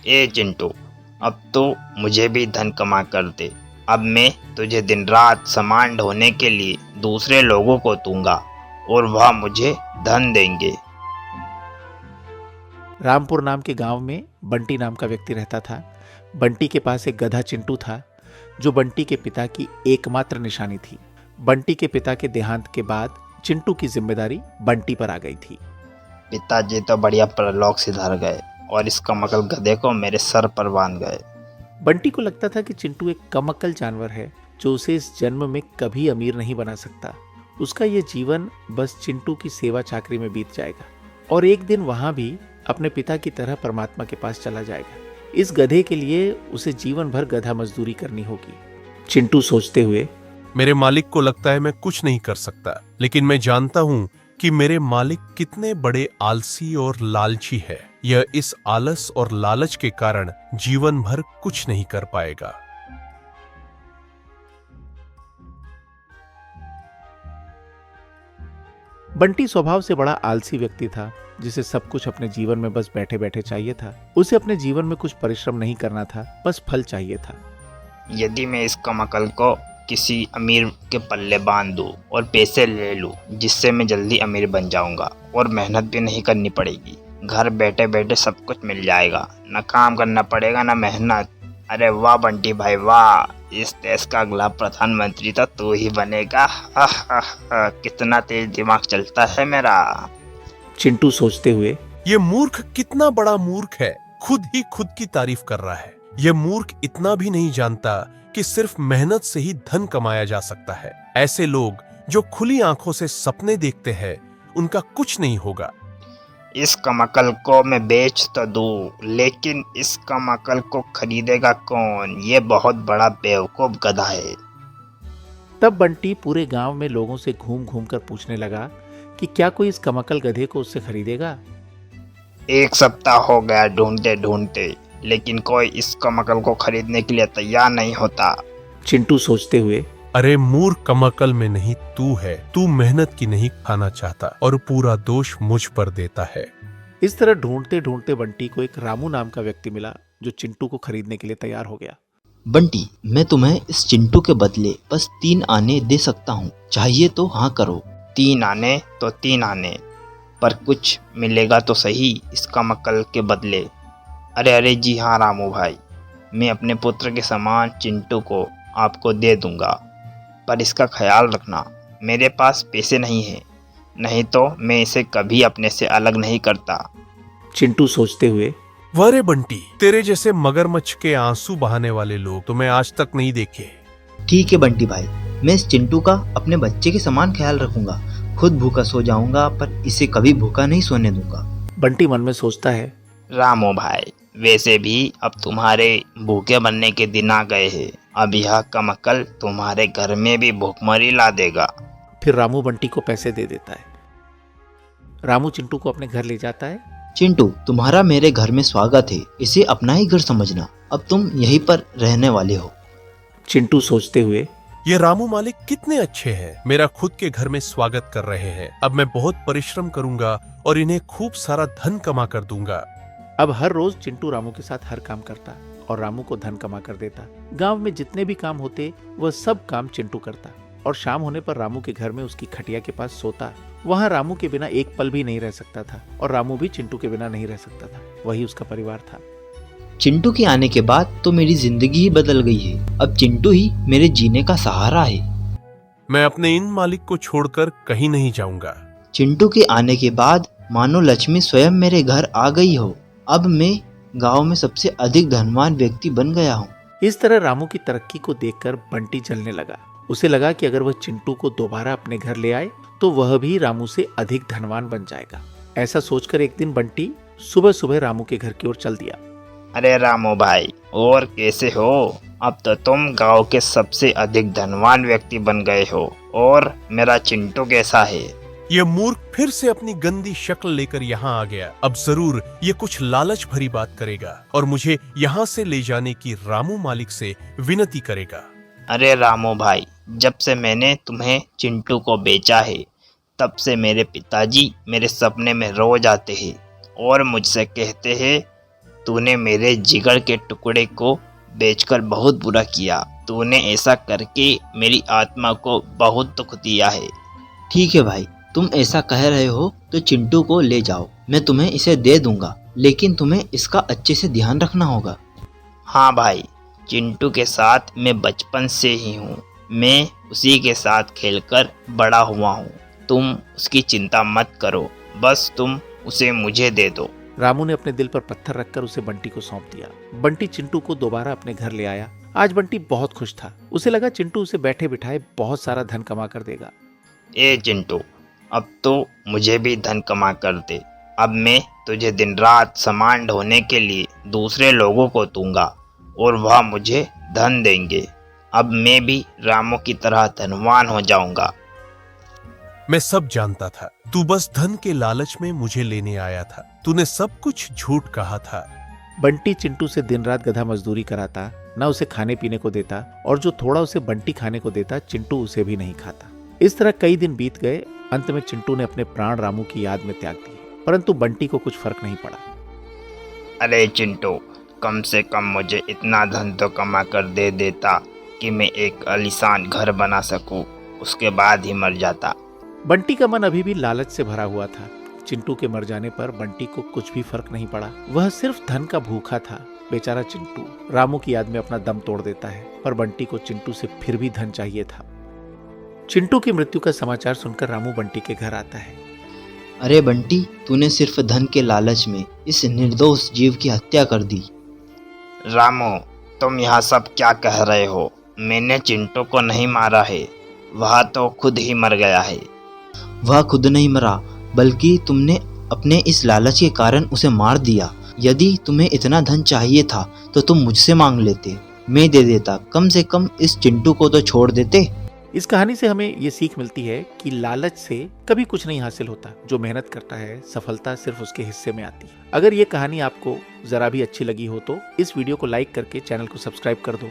ए चिंटू, अब तो मुझे भी धन कमा कर दे। अब मैं तुझे दिन रात सामान ढोने के लिए दूसरे लोगों को दूंगा और वह मुझे धन देंगे। रामपुर नाम के गांव में बंटी नाम का व्यक्ति रहता था। बंटी के पास एक गधा चिंटू था, जो बंटी के पिता की एकमात्र निशानी थी। बंटी के पिता के देहांत के बाद चिंटू की जिम्मेदारी बंटी पर आ गई थी। पिताजी तो बढ़िया परलोक सिधार गए और इस कमकल गधे को मेरे सर पर बांध गए। बंटी को लगता था कि चिंटू एक कमक्कल जानवर है जो उसे इस जन्म में कभी अमीर नहीं बना सकता। उसका यह जीवन बस चिंटू की सेवा चाकरी में बीत जाएगा और एक दिन वहां भी अपने पिता की तरह परमात्मा के पास चला जाएगा। इस गधे के लिए उसे जीवन भर गधा मजदूरी करनी होगी। चिंटू सोचते हुए, मेरे मालिक को लगता है मैं कुछ नहीं कर सकता, लेकिन मैं जानता हूं कि मेरे मालिक कितने बड़े आलसी और लालची है। यह इस आलस और लालच के कारण जीवन भर कुछ नहीं कर पाएगा। बंटी स्वभाव से बड़ा आलसी व्यक्ति था, जिसे सब कुछ अपने जीवन में बस बैठे बैठे चाहिए था। उसे अपने जीवन में कुछ परिश्रम नहीं करना था, बस फल चाहिए था। यदि मैं इस कमकल को किसी अमीर के पल्ले बांध दूं और पैसे ले लूं, जिससे मैं जल्दी अमीर बन जाऊंगा और मेहनत भी नहीं करनी पड़ेगी। घर बैठे बैठे सब कुछ मिल जाएगा, न काम करना पड़ेगा न मेहनत। अरे वाह बंटी भाई वाह, इस देश का अगला प्रधानमंत्री तो तू ही बनेगा। कितना तेज दिमाग चलता है मेरा। चिंटू सोचते हुए, यह मूर्ख कितना बड़ा मूर्ख है, खुद ही खुद की तारीफ कर रहा है। यह मूर्ख इतना भी नहीं जानता कि सिर्फ मेहनत से ही धन कमाया जा सकता है। ऐसे लोग जो खुली आंखों से सपने देखते हैं, उनका कुछ नहीं होगा। इस कमकल को मैं बेच तो दूं, लेकिन इस कमकल को खरीदेगा कौन? ये बहुत बड़ा बेवकूफ गधा है। तब बंटी पूरे गांव में लोगों से घूम घूम कर पूछने लगा कि क्या कोई इस कमक्कल गधे को उससे खरीदेगा। एक सप्ताह हो गया ढूंढते ढूंढते, लेकिन कोई इस कमकल को खरीदने के लिए तैयार नहीं होता। चिंटू सोचते हुए, अरे मूर्ख कमकल में नहीं तू है, तू मेहनत की नहीं खाना चाहता और पूरा दोष मुझ पर देता है। इस तरह ढूंढते ढूंढते बंटी को एक रामू नाम का व्यक्ति मिला, जो चिंटू को खरीदने के लिए तैयार हो गया। बंटी, मैं तुम्हें इस चिंटू के बदले बस 3 आने दे सकता हूँ, चाहिए तो हाँ करो। 3 आने तो 3 आने, पर कुछ मिलेगा तो सही इस कमकल के बदले। अरे जी हाँ रामू भाई, मैं अपने पुत्र के समान चिंटू को आपको दे दूंगा, पर इसका ख्याल रखना मेरे पास पैसे नहीं है, नहीं तो मैं इसे कभी अपने से अलग नहीं करता। चिंटू सोचते हुए, वरे बंटी, तेरे जैसे मगरमच्छ के आंसू बहाने वाले लोग तो मैं आज तक नहीं देखे। ठीक है बंटी भाई, मैं इस चिंटू का अपने बच्चे के समान ख्याल रखूंगा। खुद भूखा सो जाऊंगा, पर इसे कभी भूखा नहीं सोने दूंगा। बंटी मन में सोचता है, रामू भाई, वैसे भी अब तुम्हारे भूखे बनने के दिन आ गए हैं। अब यह कमकल तुम्हारे घर में भी भूखमरी ला देगा। फिर रामू बंटी को पैसे दे देता है। रामू चिंटू को अपने घर ले जाता है। चिंटू, तुम्हारा मेरे घर में स्वागत है, इसे अपना ही घर समझना। अब तुम यहीं पर रहने वाले हो। चिंटू सोचते हुए, ये रामू मालिक कितने अच्छे हैं, मेरा खुद के घर में स्वागत कर रहे हैं। अब मैं बहुत परिश्रम करूंगा और इन्हें खूब सारा धन कमा कर दूंगा। अब हर रोज चिंटू रामू के साथ हर काम करता और रामू को धन कमा कर देता। गांव में जितने भी काम होते वह सब काम चिंटू करता और शाम होने पर रामू के घर में उसकी खटिया के पास सोता। वहां रामू के बिना एक पल भी नहीं रह सकता था और रामू भी चिंटू के बिना नहीं रह सकता था। वही उसका परिवार था। चिंटू के आने के बाद तो मेरी जिंदगी ही बदल गई है। अब चिंटू ही मेरे जीने का सहारा है। मैं अपने इन मालिक को छोड़कर कहीं नहीं जाऊंगा। चिंटू के आने के बाद मानो लक्ष्मी स्वयं मेरे घर आ गई हो। अब मैं गांव में सबसे अधिक धनवान व्यक्ति बन गया हूँ। इस तरह रामू की तरक्की को देखकर बंटी जलने लगा। उसे लगा कि अगर वह चिंटू को दोबारा अपने घर ले आए तो वह भी रामू से अधिक धनवान बन जाएगा। ऐसा सोचकर एक दिन बंटी सुबह सुबह रामू के घर की ओर चल दिया। अरे रामू भाई, और कैसे हो? अब तो तुम गांव के सबसे अधिक धनवान व्यक्ति बन गए हो। और मेरा चिंटू कैसा है? यह मूर्ख फिर से अपनी गंदी शक्ल लेकर यहाँ आ गया। अब जरूर ये कुछ लालच भरी बात करेगा और मुझे यहाँ से ले जाने की रामू मालिक से विनती करेगा। अरे रामू भाई, जब से मैंने तुम्हें चिंटू को बेचा है, तब से मेरे पिताजी मेरे सपने में रोज आते हैं और मुझसे कहते हैं तूने मेरे जिगर के टुकड़े को बेचकर बहुत बुरा किया। तूने ऐसा करके मेरी आत्मा को बहुत दुख दिया है। ठीक है भाई, तुम ऐसा कह रहे हो तो चिंटू को ले जाओ, मैं तुम्हें इसे दे दूंगा, लेकिन तुम्हें इसका अच्छे से ध्यान रखना होगा। हाँ भाई, चिंटू के साथ मैं बचपन से ही हूँ। मैं उसी के साथ खेलकर बड़ा हुआ हूँ। तुम उसकी चिंता मत करो, बस तुम उसे मुझे दे दो। रामू ने अपने दिल पर पत्थर रखकर उसे बंटी को सौंप दिया। बंटी चिंटू को दोबारा अपने घर ले आया। आज बंटी बहुत खुश था। उसे लगा चिंटू उसे बैठे बिठाए बहुत सारा धन कमा कर देगा। ए चिंटू, अब तो मुझे भी धन कमा कर दे। अब मैं तुझे दिन रात सामान ढोने के लिए दूसरे लोगों को दूंगा और वह मुझे धन देंगे। अब मैं भी रामू की तरह धनवान हो जाऊंगा। मैं सब जानता था, तू बस धन के लालच में मुझे लेने आया था। तूने सब कुछ झूठ कहा था। बंटी चिंटू से दिन रात गधा मजदूरी कराता, न उसे खाने पीने को देता, और जो थोड़ा उसे बंटी खाने को देता चिंटू उसे भी नहीं खाता। इस तरह कई दिन बीत गए। अंत में चिंटू ने अपने प्राण रामू की याद में त्याग दिए, परंतु बंटी को कुछ फर्क नहीं पड़ा। अरे चिंटू, कम से कम मुझे इतना धन तो कमा कर दे देता कि मैं एक आलीशान घर बना सकूं, उसके बाद ही मर जाता। बंटी का मन अभी भी लालच से भरा हुआ था। चिंटू के मर जाने पर बंटी को कुछ भी फर्क नहीं पड़ा। वह सिर्फ धन का भूखा था। बेचारा चिंटू रामू की याद में अपना दम तोड़ देता है, पर बंटी को चिंटू से फिर भी धन चाहिए था। चिंटू की मृत्यु का समाचार सुनकर रामू बंटी के घर आता है। अरे बंटी, तूने सिर्फ धन के लालच में इस निर्दोष जीव की हत्या कर दी। रामू, तुम यहाँ सब क्या कह रहे हो? मैंने चिंटू को नहीं मारा है, वह तो खुद ही मर गया है। वह खुद नहीं मरा, बल्कि तुमने अपने इस लालच के कारण उसे मार दिया। यदि तुम्हें इतना धन चाहिए था तो तुम मुझसे मांग लेते, मैं दे देता। कम से कम इस चिंटू को तो छोड़ देते। इस कहानी से हमें ये सीख मिलती है कि लालच से कभी कुछ नहीं हासिल होता। जो मेहनत करता है, सफलता सिर्फ उसके हिस्से में आती है। अगर ये कहानी आपको जरा भी अच्छी लगी हो तो इस वीडियो को लाइक करके चैनल को सब्सक्राइब कर दो